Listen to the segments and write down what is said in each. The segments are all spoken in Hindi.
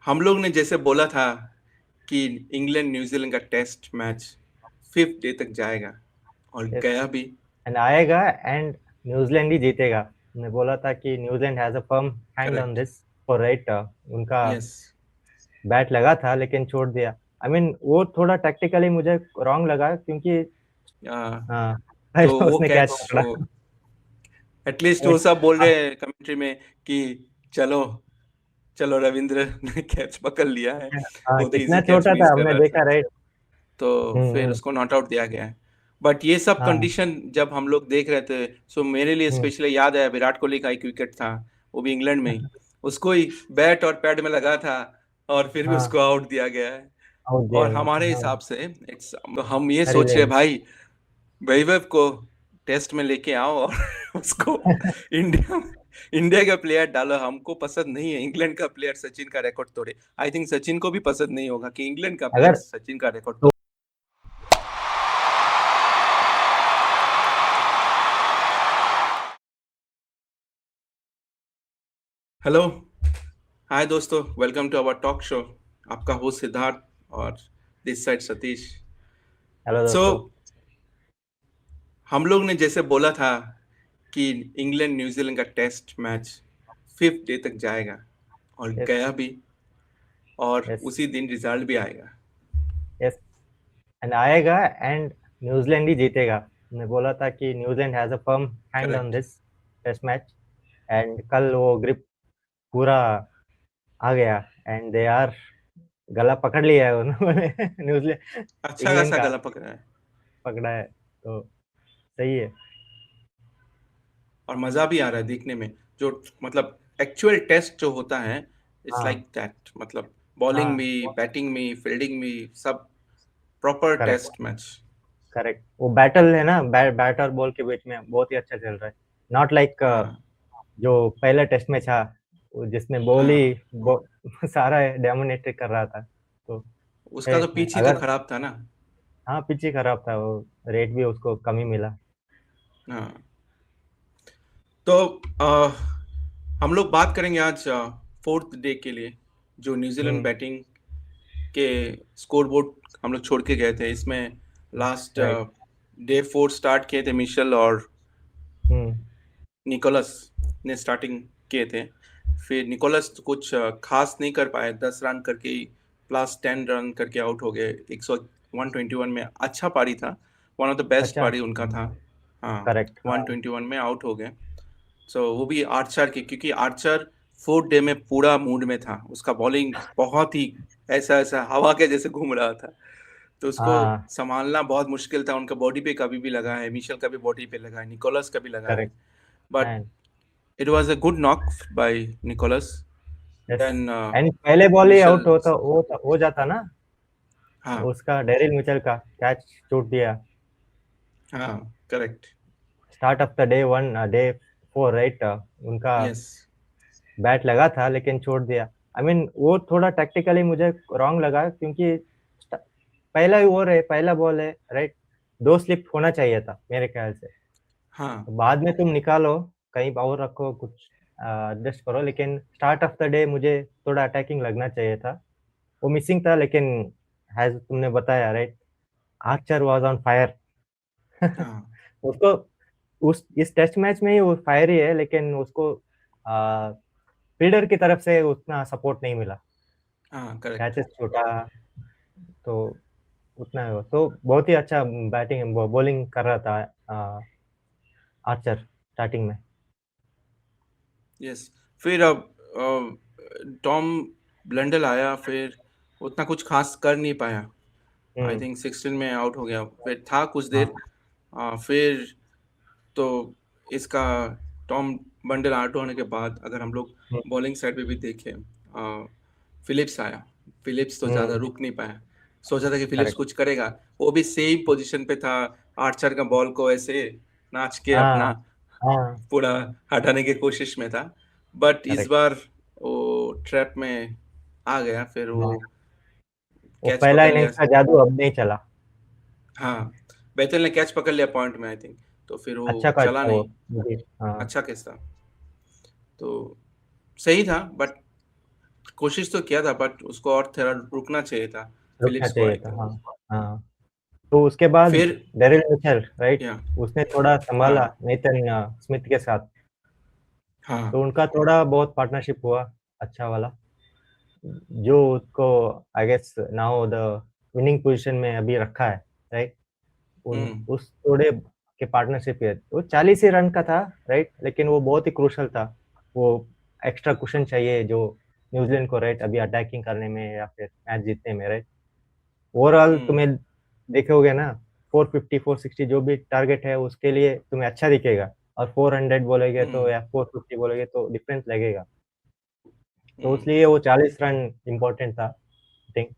हम लोग ने जैसे बोला था कि इंग्लैंड न्यूजीलैंड का टेस्ट मैच 5th डे तक जाएगा और यस गया भी। एंड आएगा एंड न्यूजीलैंड ही जीतेगा। मैं बोला था कि New Zealand has a firm hand on correct. This for right. उनका यस। बैट लगा था लेकिन छोड़ दिया। आई मीन वो थोड़ा टैक्टिकली मुझे रॉन्ग लगा क्योंकि हाँ तो पहले वो उसने कैच कैच पकड़ा। एटलीस्ट वो बट सब बोल रहे हैं कमेंट्री में कि चलो चलो रविंद्र ने कैच पकड़ लिया है। हाँ वो तो कितना इजी कैच छोटा मिस था कर हमने रहा था, देखा राइट। तो फिर हम्म। उसको नॉट आउट दिया गया है। बट ये सब हाँ। कंडीशन जब हम लोग देख रहे थे, सो मेरे लिए हम्म। स्पेशली याद आया विराट कोहली का एक विकेट था, वो भी इंग्लैंड में ही। उसको ही बैट और पैड में लगा था और फिर भी हाँ उसको आउट दिया गया है। आउट दिया और गया। हमारे हाँ हिसाब से इट्स, हम ये हरी सोच रहे लेन। भाई वैभव को टेस्ट में लेके आओ और उसको इंडिया इंडिया का प्लेयर डालो। हमको पसंद नहीं है इंग्लैंड का प्लेयर सचिन का रिकॉर्ड तोड़े। आई थिंक सचिन को भी पसंद नहीं होगा कि इंग्लैंड का प्लेयर अगर सचिन का रिकॉर्ड तो तोड़े। हेलो, हाय दोस्तों, welcome to our talk show. आपका होस्ट सिद्धार्थ और this side Satish. Hello so दोस्तों। हम लोग ने जैसे बोला था कि इंग्लैंड न्यूजीलैंड का टेस्ट मैच 5th डे तक जाएगा और यस गया भी। और यस उसी दिन रिजल्ट भी आएगा। यस एंड आएगा एंड न्यूजीलैंड ही जीतेगा। मैं बोला था कि New Zealand has a firm hand on correct. This test match and कल वो ग्रिप पूरा आ गया एंड दे आर गला पकड़ लिया है उन्होंने। न्यूजीलैंड अच्छा इंग्लैंड खासा का गला पकड़ा है पकड़ा है तो सही है। और मजा भी आ रहा है देखने में। जो मतलब एक्चुअल टेस्ट जो होता है, इट्स हाँ लाइक दैट। मतलब बॉलिंग हाँ भी, बैटिंग भी, फील्डिंग भी, सब proper correct test match. Correct वो बैटल है ना, बैट और बॉल के बीच में बहुत ही अच्छा चल रहा है। नॉट लाइक हाँ जो पहला टेस्ट में था जिसमें बॉल ही हाँ, सारा डोमिनेट कर रहा था तो उसका तो पिच ही तो अगर खराब था ना। हाँ पिच ही खराब था वो, रेट भी उसको कम ही मिला। हाँ, तो हम लोग बात करेंगे आज 4th डे के लिए, जो न्यूजीलैंड हम्म। बैटिंग के स्कोर बोर्ड हम लोग छोड़ के गए थे। इसमें लास्ट राइट। डे 4 स्टार्ट किए थे मिशेल और हम्म। निकोलस ने स्टार्टिंग किए थे। फिर निकोलस तो कुछ खास नहीं कर पाए, 10 रन करके ही प्लस 10 रन करके आउट हो गए। 121 में अच्छा पारी था, वन ऑफ द बेस्ट अच्छा। पारी उनका था। हाँ, करेक्ट हाँ। 121 में आउट हो गए। सो वो भी आर्चर के, क्योंकि आर्चर 4th डे में पूरा मूड में था। उसका बॉलिंग बहुत ही ऐसा ऐसा हवा के जैसे घूम रहा था, तो उसको हाँ संभालना बहुत मुश्किल था। उनका बॉडी पे कभी भी लगा है, मिशेल का भी बॉडी पे लगा है, निकोलस का भी लगा है। Correct but and it was a good knock by Nicholas. Yes Then and पहले बॉल ही Mitchell, आउट होता हो जाता ना। हाँ उसका डेरिल मिचेल का कैच छूट दिया। हाँ, correct. Start of the day one day four right. उनका यस। बैट लगा था लेकिन छोड़ दिया। आई मीन वो थोड़ा टैक्टिकली मुझे रॉन्ग लगा क्योंकि पहला ही ओवर है, पहला बॉल है राइट। दो स्लिप होना चाहिए था मेरे ख्याल से। हाँ तो बाद में तुम निकालो, कहीं और रखो, कुछ एडजस्ट करो, लेकिन स्टार्ट ऑफ द डे मुझे थोड़ा अटैकिंग लगना चाहिए था। वो मिसिंग था लेकिन हैज तुमने बताया right, Archer was on fire. हाँ उसको उस इस टेस्ट मैच में ही वो फायर ही है लेकिन उसको फील्डर की तरफ से उतना सपोर्ट नहीं मिला। हाँ, करेक्ट। कैचेस छोटा तो उतना है वो। तो बहुत ही अच्छा बैटिंग बॉलिंग कर रहा था आर्चर स्टार्टिंग में। यस। फिर अब टॉम ब्लंडल आया, फिर उतना कुछ खास कर नहीं पाया। आई हम्म। थिंक 16 में आउट हो गया, फिर था कुछ हाँ। देर। फिर तो इसका टॉम बंडल आउट होने के बाद अगर हम लोग हम्म। बॉलिंग साइड पे भी देखें, फिलिप्स आया। फिलिप्स तो ज़्यादा रुक नहीं पाया। सोचा था कि फिलिप्स करेक्ट। कुछ करेगा, वो भी सेम पोजीशन पे था। आर्चर का बॉल को ऐसे नाच के हाँ अपना हाँ पूरा हटाने की कोशिश में था। बट इस करेक्ट। बार वो ट्रैप में आ गया, फिर वो हाँ वो कैच पहला पकड़ लिया। इनिंग्स का जादू अब नहीं चला। हाँ, बेथल ने कैच पकड़ लिया पॉइंट में आई थिंक, तो फिर अच्छा वो कैच चला था वो नहीं। मुझे। हाँ अच्छा कैच था, तो सही था। बट कोशिश तो किया था बट उसको और थोड़ा रुकना चाहिए था रुकना फिलिप्स को चाहिए आई था, थिंक। हाँ हाँ। तो उसके बाद फिर डेरिल मिचेल, राइट, या उसने थोड़ा संभाला हाँ नेथन स्मिथ के साथ, हाँ तो उनका थोड़ा बहुत पार्टनरशिप हुआ अच्छा वाला, जो उसको I guess now the winning position में अभी रखा है, राइट। उन हम्म उस थोड़े के पार्टनरशिप है, वो 40 ही रन का था, राइट, लेकिन वो बहुत ही क्रूशल था। वो एक्स्ट्रा कुशन चाहिए जो न्यूजीलैंड को, राइट, अभी अटैकिंग करने में या फिर मैच जीतने में, राइट। ओवरऑल हम्म तुम्हें देखोगे ना, 450 460 जो भी टारगेट है उसके लिए तुम्हें अच्छा दिखेगा, और 400 बोलेगे तो हम्म या 450 बोलेगे तो डिफरेंस लगेगा। तो हम्म इसलिए वो 40 रन इम्पोर्टेंट था, आई थिंक।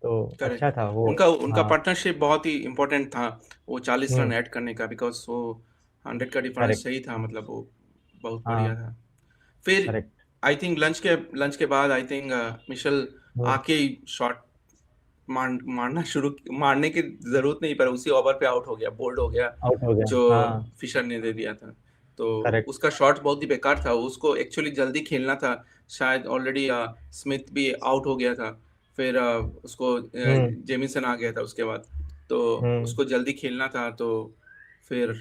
तो अच्छा करेक्ट। था वो। उनका उनका हाँ, पार्टनरशिप बहुत ही इम्पोर्टेंट था, वो 40 रन हम्म, ऐड करने का, बिकॉज वो 100 का डिफरेंस करेक्ट, सही था, मतलब वो बहुत बढ़िया हाँ, था। फिर करेक्ट, आई थिंक लंच के बाद आई थिंक मिशेल हम्म, आके ही शॉट मारने की जरूरत नहीं, पर उसी ओवर पे आउट हो गया, बोल्ड हो गया, आउट हो गया, जो हाँ, फिशर ने दे दिया था। तो करेक्ट, उसका शॉट बहुत ही बेकार था, उसको एक्चुअली जल्दी खेलना था। शायद ऑलरेडी स्मिथ भी आउट हो गया था, फिर उसको हम्म, जेमिसन आ गया था उसके बाद, तो हम्म। उसको जल्दी खेलना था, तो फिर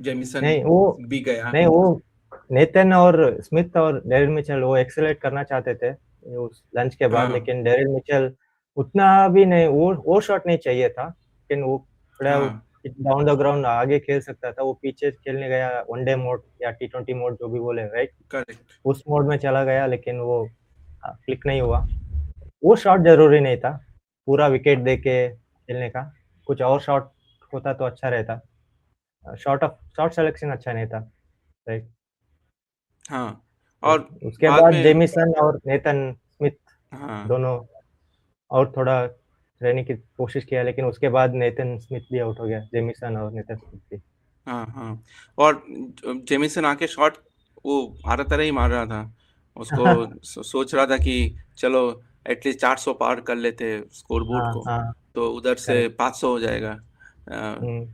जेमिसन नहीं वो भी गया। नहीं वो नेथन और स्मिथ और डेरिल मिचेल वो एक्सेलेरेट करना चाहते थे उस लंच के बाद, हाँ लेकिन डेरिल मिचेल उतना भी नहीं, वो शॉट नहीं चाहिए था, लेकिन वो थोड़ा हाँ डाउन द ग्राउंड आगे खेल सकता था। वो पीछे खेलने गया वनडे मोड या T20 मोड जो भी बोले, राइट, करेक्ट। उस मोड में चला गया, लेकिन वो क्लिक नहीं हुआ। वो शॉट जरूरी नहीं था, पूरा विकेट दे के खेलने का, कुछ और शॉट होता तो अच्छा रहता। शॉट सिलेक्शन अच्छा नहीं था, राइट। हाँ तो और उसके बाद बाद में जेमिसन और नेथन स्मिथ हाँ दोनों और थोड़ा रहने की कोशिश किया, लेकिन उसके बाद नेथन स्मिथ भी आउट हो गया, जेमिसन और नेथन स्मिथ भी। हाँ हाँ और जेमिसन आके शॉट वो आधा तरह ही मार रहा था, उसको सोच रहा था कि चलो एटलीस्ट 400 पार कर लेते स्कोर बोर्ड हाँ को, हाँ, तो उधर से करेक्ट, 500 हो जाएगा हम्म,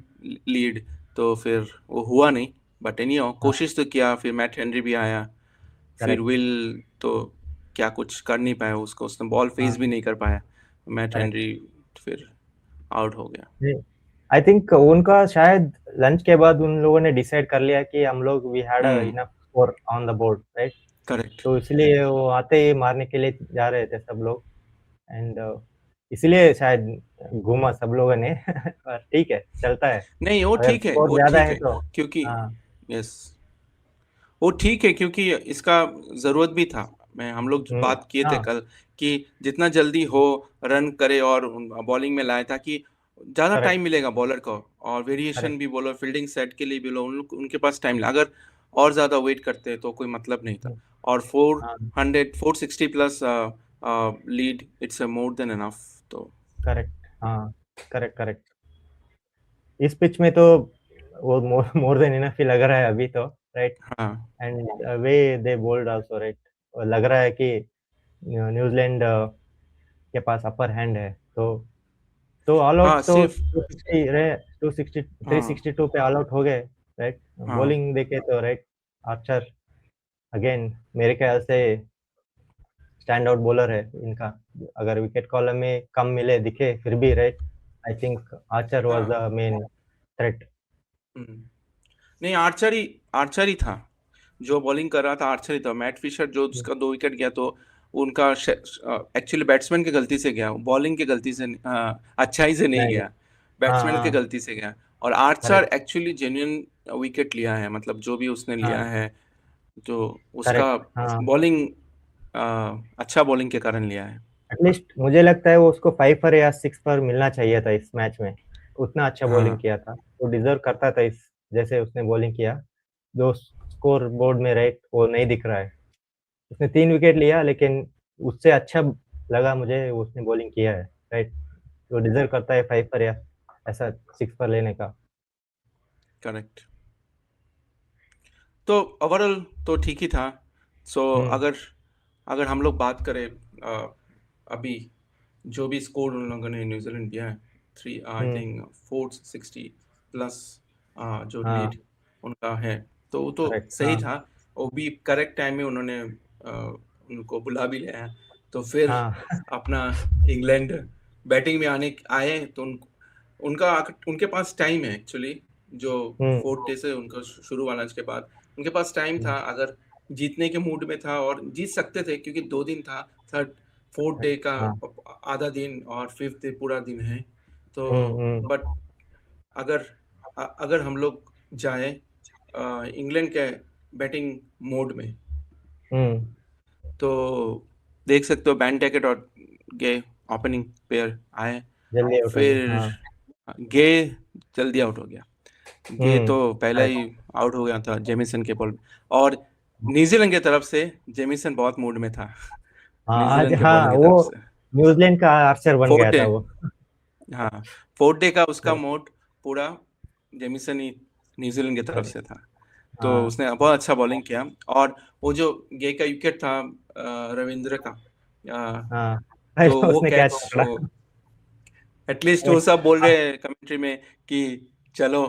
लीड। तो फिर वो हुआ नहीं, बट एनी हाँ, कोशिश तो किया, फिर मैट हेनरी भी आया, फिर करेक्ट, विल तो क्या कुछ कर नहीं पाया, उसको उसने बॉल फेस भी हाँ, नहीं कर पाया, मैट करेक्ट। हेनरी फिर आउट हो गया। आई थिंक उनका शायद लंच के बाद उन लोगों ने डिसाइड कर लिया कि हम लोग we had hmm enough score on the board, right. Correct. तो इसलिए वो आते ही मारने के लिए जा रहे थे सब लोग, एंड इसलिए शायद घूमा सब लोगों ने पर ठीक है, चलता है, नहीं वो अगर ठीक है, स्कोर वो ज्यादा ठीक है है, तो। क्योंकि हाँ, यस वो ठीक है, क्योंकि इसका ज़रूरत भी था। मैं हम लोग जो बात किए थे हाँ, कल कि जितना जल्दी हो रन करे और बॉलिंग में लाए, ताकि ज़्यादा टाइम करेक्ट, मिलेगा बॉलर को, और वेरिएशन करेक्ट, भी बॉलर फील्डिंग सेट के लिए भी लो, उनके पास टाइम लगा, अगर और ज़्यादा वेट करते तो कोई मतलब नहीं था। और हाँ, 460 plus lead, it's a more than enough. तो करेक्ट, हाँ, करेक्ट, करेक्ट। इस पिच में तो वो मोर देन इनफ ही लग रहा है अभी तो, राइट। हाँ and way they bowled also, right, लग रहा है कि न्यूजीलैंड के पास अपर हैंड है। तो ऑल आउट हाँ तो सिर्फ 260 रहे, 260 हाँ 362 पे ऑल आउट हो गए, राइट। हाँ बॉलिंग देखे तो, राइट, आर्चर अगेन मेरे ख्याल से स्टैंड आउट बॉलर है इनका। अगर विकेट कॉलम में कम मिले दिखे फिर भी, right, I think Archer was हाँ द मेन थ्रेट। हम्म। नहीं आर्चर ही था, जो बॉलिंग कर रहा था आर्चर ही था। मैट फिशर जो उसका 2 विकेट गया, तो उनका एक्चुअली बैट्समैन की गलती से गया, बॉलिंग की गलती से अच्छाई से नहीं नहीं, गया, हाँ बैट्समैन की हाँ, गलती से गया। और Archer correct, actually genuine wicket लिया है, मतलब जो भी उसने लिया हाँ, है, तो उसका करेक्ट, हाँ। बॉलिंग अच्छा बॉलिंग के कारण लिया है। एटलीस्ट मुझे लगता है वो उसको 5 पर या 6 पर मिलना चाहिए था इस मैच में। उतना अच्छा बॉलिंग हाँ किया था, वो डिजर्व करता था इस जैसे उसने बॉलिंग किया। जो स्कोर बोर्ड में, राइट, वो नहीं दिख रहा है। उसने 3 विकेट लिया, लेकिन उससे अच्छा लगा मुझे उसने बॉलिंग किया है, राइट। वो डिजर्व करता है 5 पर या ऐसा 6 पर लेने का। करेक्ट। तो ओवरऑल तो ठीक ही था। सो हुँ, अगर अगर हम लोग बात करें अभी जो भी स्कोर उन लोगों ने न्यूजीलैंड दिया है, थ्री आई हुँ, थिंक 460 प्लस जो हाँ, लीड उनका है, तो वो तो करेक्ट, सही हाँ, था। वो भी करेक्ट टाइम में उन्होंने उनको बुला भी लिया है। तो फिर हाँ अपना इंग्लैंड बैटिंग में आए तो उनके पास टाइम है एक्चुअली, जो हम्म फोर्थ डे से उनका शुरू वाला के बाद उनके पास टाइम था। अगर जीतने के मूड में था और जीत सकते थे, क्योंकि 2 दिन था, थर्ड फोर्थ डे का हाँ आधा दिन और फिफ्थ डे पूरा दिन है। तो हम्म। बट अगर अगर हम लोग जाए इंग्लैंड के बैटिंग मोड में, हम्म। तो देख सकते हो बैन टैकेट और गे ओपनिंग पेयर आए। जल्दी आउट हो गया, फिर हाँ। गे जल्दी आउट हो गया। गे तो पहला right. ही आउट हो गया था जेमिसन के बॉल। और न्यूजीलैंड की तरफ से जेमिसन बहुत मूड में था। हाँ आज, न्यूजीलैंड के हाँ बॉलर की वो तरफ से न्यूजीलैंड का आर्चर बन फोर्थ गया डे, था वो। हाँ फोर्थ डे का उसका Right, मोड पूरा जेमिसन ही न्यूजीलैंड की तरफ right. से था। तो हाँ उसने बहुत अच्छा बॉलिंग किया। और वो जो गे का विकेट था रविंद्र का, हाँ तो वो उसने कैच कैच, पकड़ा। एटलीस्ट वो सब बोल रहे हैं कमेंट्री में कि चलो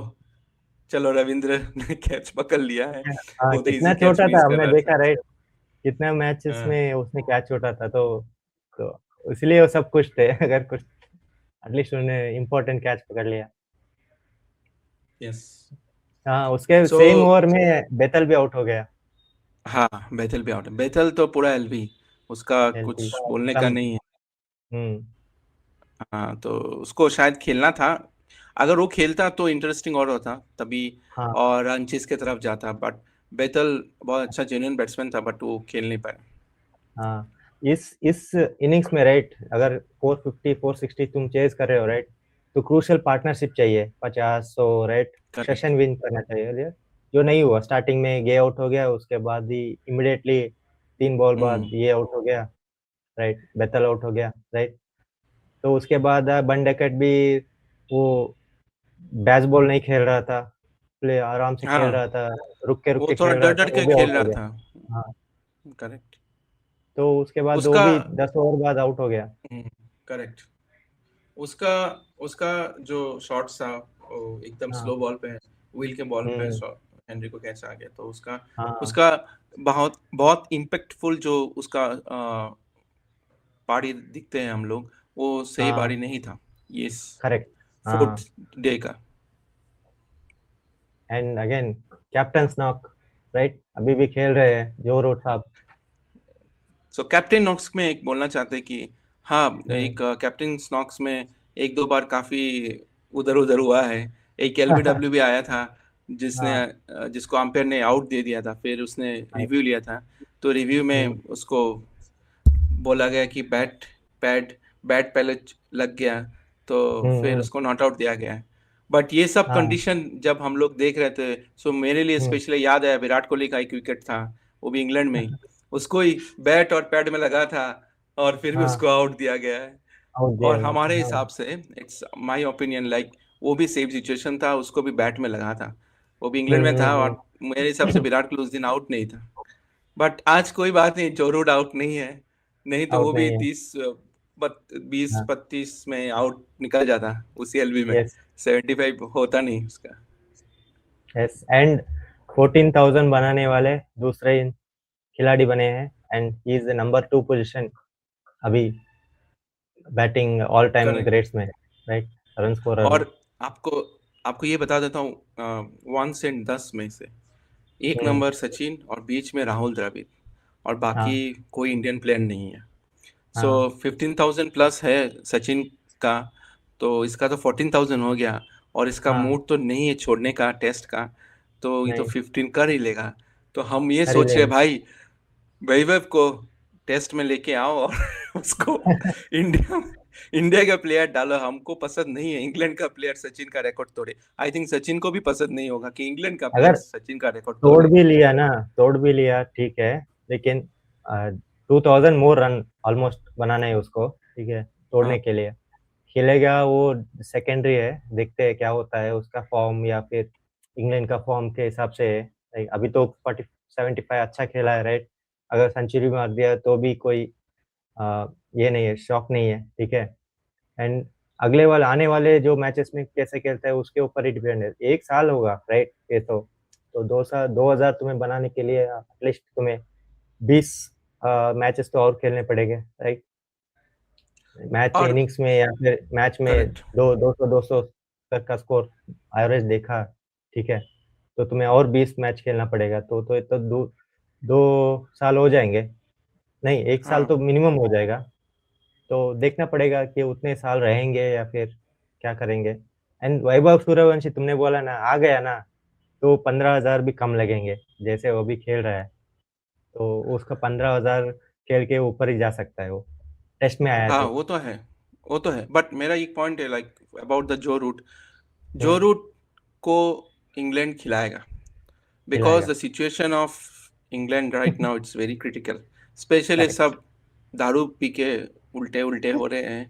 चलो रविंद्र ने कैच पकड़ लिया है, हाँ वो तो कितना इजी कैच छोटा मिस था, कर हमने रहा देखा था। राइट। कितना मैचेस हाँ, में उसने कैच छोटा था, तो इसलिए वो सब कुछ थे। अगर कुछ एटलीस्ट उन्होंने इम्पोर्टेंट कैच पकड़ लिया। यस। हाँ उसके सो सेम ओवर में बेतल भी आउट हो गया। हाँ, बेथल भी आउट है। बेथल तो पूरा एलबी, उसका एलपी कुछ बोलने का कम। नहीं है। हम्म। हाँ, तो उसको शायद खेलना था। अगर वो खेलता तो इंटरेस्टिंग और होता तभी, हाँ और रंचीज की तरफ जाता। बट बेथल बहुत अच्छा जेन्युइन बैट्समैन था, बट वो खेल नहीं पाया। हाँ। इस इनिंग्स में राइट, अगर 450 460 तुम चेज कर रहे हो राइट, तो क्रूशियल पार्टनरशिप चाहिए 50 100 राइट। करेक्ट। सेशन विन करना चाहिए ये, जो नहीं हुआ। स्टार्टिंग में गे आउट हो गया, उसके बाद ही इमिडिएटली 3 बॉल बाद हम्म। ये आउट हो गया राइट, बेतल आउट हो गया राइट। तो उसके बाद बन डेकेट भी वो बैच बॉल नहीं खेल रहा था, प्ले आराम से खेल रहा हाँ, था, रुक वो के थोड़ा खेल डर रहा था, डर वो के भी खेल आउट हो रहा गया। था। हाँ। करेक्ट। तो उसके बाद वो उसका भी 10 ओवर बाद आउट हो गया। करेक्ट। उसका उसका जो शॉट्स था, वो एकदम हाँ। स्लो बॉल पे, व्हील के बॉल पे हम्म। हेनरी को कैच आ गया। तो उसका हाँ उसका बहुत बहुत इम्पैक्टफुल जो उसका पारी दिखते हैं हम लोग, वो सही हाँ पारी नहीं था ये करेक्ट। हाँ। फोर्थ डे का। And again captain knock right, अभी भी खेल रहे हैं जो रूट साहब। सो कैप्टन नॉक्स में एक बोलना चाहते हैं कि हाँ, हम्म। एक कैप्टन नॉक्स में एक दो बार काफी उधर उधर हुआ है। एक एलबीडब्ल्यू भी आया था, हाँ जिसको अंपायर ने आउट दे दिया था, फिर उसने right. रिव्यू लिया था। तो रिव्यू में हम्म। उसको बोला गया कि पैड बैट पहले लग गया, तो फिर हम्म। उसको नॉट आउट दिया गया है। बट ये सब हाँ। कंडीशन जब हम लोग देख रहे थे, सो मेरे लिए हम्म। स्पेशली याद आया विराट कोहली का एक विकेट था, वो भी इंग्लैंड में ही, उसको ही बैट और पैड में लगा था, और फिर भी हाँ उसको आउट दिया गया है। आउट और दिया गया हमारे हाँ। हिसाब से इट्स माय ओपिनियन, लाइक वो भी सेम सिचुएशन था, उसको भी बैट में लगा था, वो भी इंग्लैंड में था, और मेरे हिसाब से विराट कोहली उस दिन आउट नहीं था। बट आज कोई बात नहीं, जो रूट आउट नहीं है, नहीं तो वो आउट भी नहीं है। 20 हाँ। 25 में आउट निकल जाता उसी एलबी में। यस 75 होता नहीं उसका। यस। एंड 14,000 बनाने वाले दूसरे खिलाड़ी बने हैं, and he is the number 2 position अभी, batting all time correct. Greats में राइट, रन स्कोरर में। और आपको आपको ये बता देता हूँ, 1 से 10 में से एक हम्म। नंबर सचिन और बीच में राहुल द्रविड़, और बाकी हाँ कोई इंडियन प्लेयर नहीं है। सो हाँ 15,000 प्लस है सचिन का, तो इसका तो 14,000 हो गया। और इसका हाँ। मूड तो नहीं है छोड़ने का टेस्ट का, तो ये तो नहीं 15 कर ही लेगा। तो हम ये कर ही सोच रहे लेगा। भाई, वैभव को टेस्ट में लेके आओ और उसको इंडिया इंडिया का प्लेयर डालो। हमको पसंद नहीं है इंग्लैंड का प्लेयर सचिन का रिकॉर्ड तोड़े। आई थिंक सचिन को भी पसंद नहीं होगा कि इंग्लैंड का प्लेयर अगर सचिन का रिकॉर्ड तोड़ तोड़े। भी लिया ना, तोड़ भी लिया ठीक है, लेकिन 2,000 मोर रन ऑलमोस्ट बनाना है उसको, ठीक है, हाँ। तोड़ने के लिए। खेलेगा वो सेकेंडरी है, देखते हैं क्या होता है उसका फॉर्म, या फिर इंग्लैंड का फॉर्म के हिसाब से है। Like, अभी तो 40 75 अच्छा खेला है राइट, अगर सेंचुरी मार दिया तो भी कोई ये नहीं है, शॉक नहीं है, ठीक है। एंड अगले वाले आने वाले जो मैचेस में कैसे खेलता है उसके ऊपर ही डिपेंड है। 1 साल होगा राइट ये तो 2 साल 2,000 तुम्हें बनाने के लिए एटलीस्ट तुम्हें 20 मैचेस तो और खेलने पड़ेंगे, राइट? मैच और इनिंग्स में या फिर मैच में करेक्ट, 200 तक का स्कोर एवरेज देखा, ठीक है, तो तुम्हें और 20 मैच खेलना पड़ेगा, तो 2 साल हो जाएंगे, नहीं 1 साल तो हाँ मिनिमम हो जाएगा। तो देखना पड़ेगा कि उतने साल रहेंगे या फिर क्या करेंगे। एंड वैभव सूर्यवंशी तुमने बोला ना आ गया ना, तो 15,000 भी कम लगेंगे, जैसे वो भी खेल रहा है, तो उसका 15,000 खेल के ऊपर ही जा सकता है वो, टेस्ट में आया हाँ, तो। वो तो है, बट मेरा एक पॉइंट है लाइक अबाउट द जो हम्म। रूट को इंग्लैंड खिलाएगा, बिकॉज खिलाएगा। The situation of England right now it's very critical, specially correct. सब दारू पी के उल्टे उल्टे हो रहे हैं,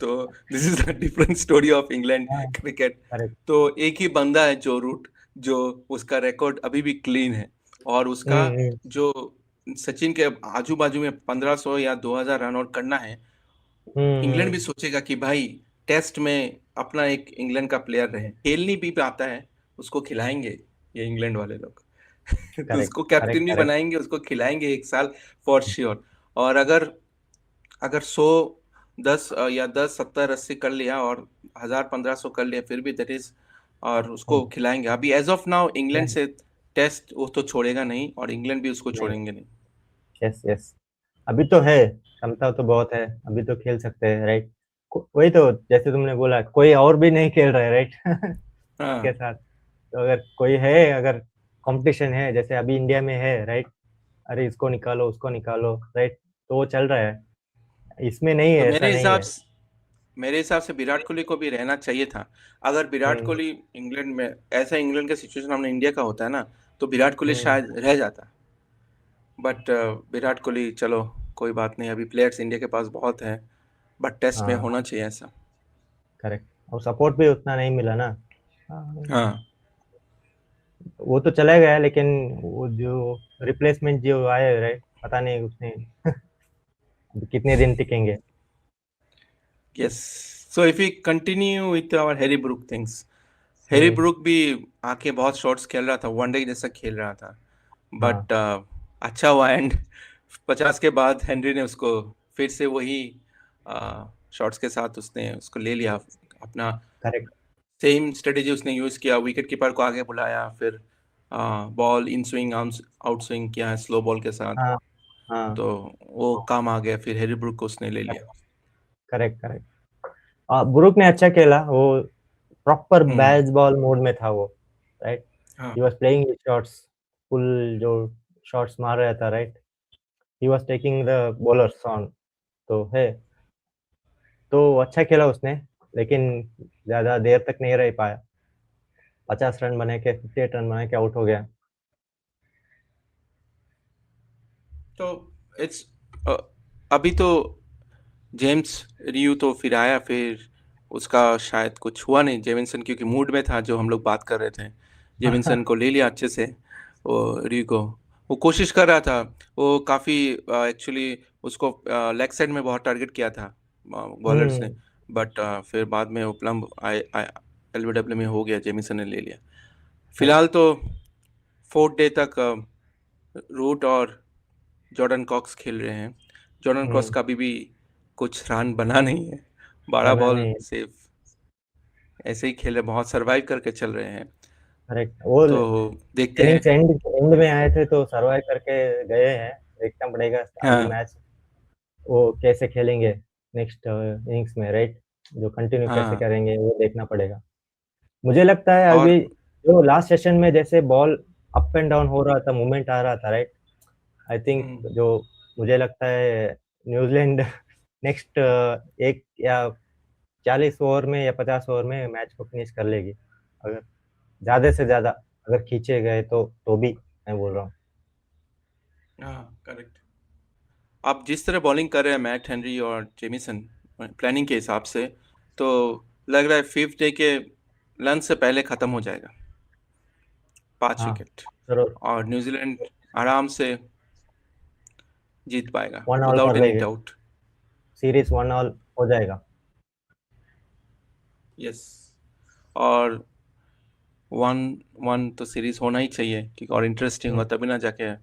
तो this is a different story of England हाँ। क्रिकेट। करेक्ट। तो एक ही बंदा है जो रूट, जो उसका रिकॉर्ड अभी भी क्लीन है, और उसका हम्म। जो सचिन के आजू बाजू में 1500 या 2000 रन और करना है, इंग्लैंड भी हम्म। सोचेगा कि भाई टेस्ट में अपना एक इंग्लैंड का प्लेयर रहे, खेलनी भी आता है, उसको खिलाएंगे ये इंग्लैंड वाले लोग। तो करेक्ट। उसको कैप्टन करेक्ट। भी करेक्ट। बनाएंगे, उसको खिलाएंगे एक साल फॉर श्योर। और अगर अगर 10 70 80 कर लिया और 1000 1500 कर लिया, फिर भी दैट इज, और उसको खिलाएंगे। अभी एज ऑफ नाउ इंग्लैंड नहीं। से टेस्ट वो तो छोड़ेगा नहीं, और इंग्लैंड भी उसको नहीं। छोड़ेंगे नहीं। Yes, yes. अभी तो है, क्षमता तो बहुत है, अभी तो खेल सकते हैं, राइट? वही तो, जैसे तुमने बोला कोई और भी नहीं खेल रहा है, राइट? इसके हाँ, साथ तो अगर कोई है, अगर कंपटीशन है जैसे अभी इंडिया में है, राइट? अरे इसको निकालो उसको निकालो, राइट? तो वो चल रहा है, इसमें नहीं तो है, ऐसा नहीं है। मेरे हिसाब से विराट कोहली को भी रहना चाहिए था। अगर विराट हम्म। कोहली इंग्लैंड में, ऐसा इंग्लैंड का सिचुएशन हमने इंडिया का होता है ना, तो विराट कोहली हम्म। शायद रह जाता। बट विराट कोहली, चलो कोई बात नहीं, अभी प्लेयर्स इंडिया के पास बहुत है, बट टेस्ट में हाँ। होना चाहिए ऐसा। करेक्ट, और सपोर्ट भी उतना नहीं मिला ना। हाँ, हाँ, वो तो चला गया, लेकिन वो जो रिप्लेसमेंट जो आए, राइट, पता नहीं उसने अभी कितने दिन टिकेंगे। Yes. So if we continue with our Harry Brook things, Harry hmm. Brook भी आके बहुत शॉट्स खेल रहा था, वनडे जैसा खेल रहा था, हाँ। बट अच्छा हुआ एंड 50 के बाद हेनरी ने उसको फिर से वही शॉट्स के साथ उसने उसको ले लिया अपना। करेक्ट। सेम स्ट्रेटेजी उसने यूज किया, विकेट कीपर को आगे बुलाया, फिर ball in swing arms out swing किया है स्लो बॉल के साथ, हाँ। हाँ। तो वो काम आ गया, फिर हैरी ब्रूक को उसने ले लिया। करेक्ट। करेक्ट। ब्रुक ने अच्छा खेला, वो प्रॉपर हम्म। बैज बॉल मोड में था वो, राइट? हाँ, he was playing his shots, full जो शॉट्स मार रहा था, right? He was taking the bowlers on, तो है, तो अच्छा खेला उसने, लेकिन ज्यादा देर तक नहीं रह पाया, 50 रन बना के 58 रन बना के आउट हो गया। तो इट्स अभी तो जेम्स रियू तो फिर आया, फिर उसका शायद कुछ हुआ नहीं, जेमिसन क्योंकि मूड में था, जो हम लोग बात कर रहे थे, जेमिसन को ले लिया अच्छे से, वो रियू को, वो कोशिश कर रहा था, वो काफ़ी एक्चुअली उसको लेग साइड में बहुत टारगेट किया था बॉलर्स ने, हम्म। बट फिर बाद में वो प्लम्ब एलबीडब्ल्यू में हो गया, जेमिसन ने ले लिया। करेक्ट। फिलहाल तो 4th डे तक रूट और जॉर्डन कॉक्स खेल रहे हैं। जॉर्डन कॉक्स हम्म। का अभी भी कुछ रन बना नहीं है, 12 बॉल बनाने। सिर्फ ऐसे ही खेल रहे, बहुत सरवाइव करके चल रहे हैं। करेक्ट, वो तो देखते इनिंग्स हैं। एंड एंड में आए थे तो सरवाइव करके गए हैं, देखना पड़ेगा अभी हाँ, मैच वो कैसे खेलेंगे नेक्स्ट इनिंग्स में, राइट? जो कंटिन्यू कैसे हाँ, करेंगे वो देखना पड़ेगा। मुझे लगता है और अभी जो लास्ट सेशन में जैसे बॉल अप एंड डाउन हो रहा था, मूवमेंट आ रहा था, राइट? आई थिंक हम्म, जो मुझे लगता है न्यूजीलैंड नेक्स्ट एक या 40 ओवर में या 50 ओवर में मैच को फिनिश कर लेगी, अगर ज्यादा से ज्यादा अगर खींचे गए तो भी मैं बोल रहा हूँ। हाँ, करेक्ट। आप जिस तरह बॉलिंग कर रहे हैं मैट हेनरी और जेमिसन, प्लानिंग के हिसाब से, तो लग रहा है 5th डे के लंच से पहले ख़त्म हो जाएगा, 5 विकेट, जरूर। और न्यूजीलैंड आराम से जीत पाएगा 1 ऑल विदाउट कर एनी लेंगे, डाउट। सीरीज 1 ऑल हो जाएगा। यस, और 1-1 तो सीरीज होना ही चाहिए, क्योंकि और इंटरेस्टिंग हम्म। होगा, तभी ना जाके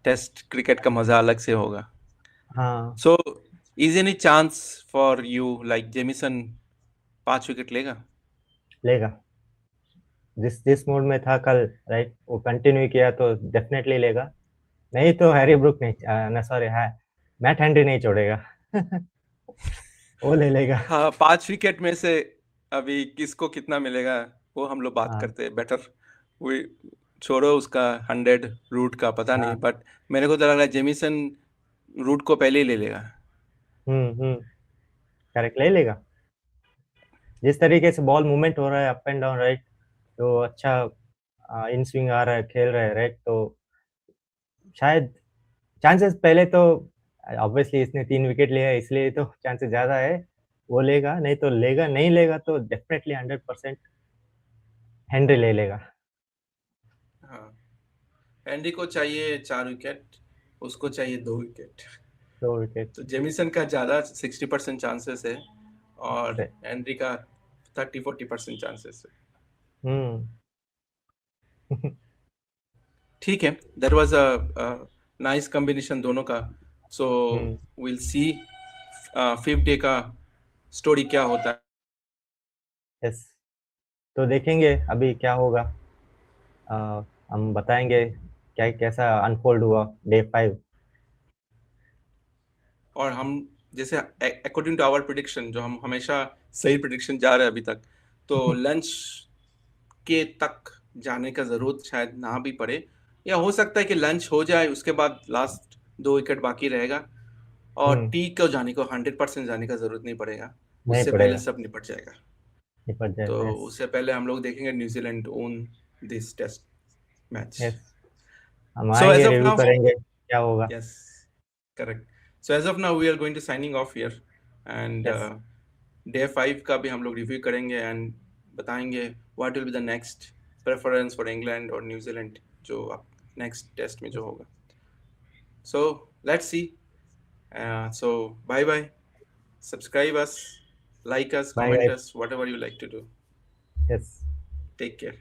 टेस्ट क्रिकेट का मज़ा अलग से होगा। हाँ So, is any chance for you like Jameson 5 wicket लेगा? लेगा, जिस मोड में था कल, राइट, वो कंटिन्यू किया तो डेफिनेटली लेगा। नहीं तो हैरी ब्रूक नहीं, ना सॉरी, है मैट हेनरी नहीं छोड़ेगा। वो ले लेगा। हाँ, 5 विकेट में से अभी किसको कितना मिलेगा वो हम लोग बात हाँ करते हैं बेटर। वो छोड़ो उसका 100 रूट का पता नहीं, हाँ। बट मेरे को तो लग रहा है जेमिसन रूट को पहले ही ले लेगा। हम्म, करेक्ट, ले लेगा। जिस तरीके से बॉल मूवमेंट हो रहा है अप एंड डाउन, राइट, तो अच्छा इन स्विंग आ रहा है, खेल रहा है, राइट, तो शायद चांसेस पहले तो ऑब्वियसली इसने 3 विकेट लिया है इसलिए तो चांसेस ज्यादा है वो लेगा, नहीं तो लेगा, नहीं लेगा तो डेफिनेटली 100% हेनरी ले लेगा। हाँ, एंडी को चाहिए 4 विकेट, उसको चाहिए 2 विकेट। 2 विकेट तो जेमिसन का ज़्यादा 60% चांसेस है और एंडी का 30-40% चांसेस है। हम्म। ठीक है, that was a nice combination दोनों का। सो हम्म। विल सी 5th डे का स्टोरी क्या होता है। यस, तो देखेंगे अभी क्या होगा। अ, हम बताएंगे क्या कैसा अनफोल्ड हुआ डे 5। और हम जैसे अकॉर्डिंग टू आवर प्रिडिक्शन, जो हम हमेशा सही प्रिडिक्शन जा रहे हैं अभी तक, तो लंच के तक जाने का ज़रूरत शायद ना भी पड़े, या हो सकता है कि लंच हो जाए उसके बाद लास्ट 2 विकेट बाकी रहेगा और हम्म। टी को जाने को 100% जाने का ज़रूरत नहीं पड़ेगा, नहीं उससे पहले पड़ेगा, सब निपट जाएगा। निपट तो जाएगा। यस। उससे पहले हम लोग देखेंगे New Zealand on this test match. Yes, हम So as आएंगे, of रिव्यू now, करेंगे क्या होगा। yes, correct. So as of now, we are going to signing off here, and yes. Day 5 का भी हम लोग रिव्यू करेंगे एंड बताएंगे what will be the next preference for England और न्यूजीलैंड जो अब नेक्स्ट टेस्ट में जो होगा। So let's see. So bye bye. Subscribe us, like us, bye comment guys. us, whatever you like to do. Yes. Take care.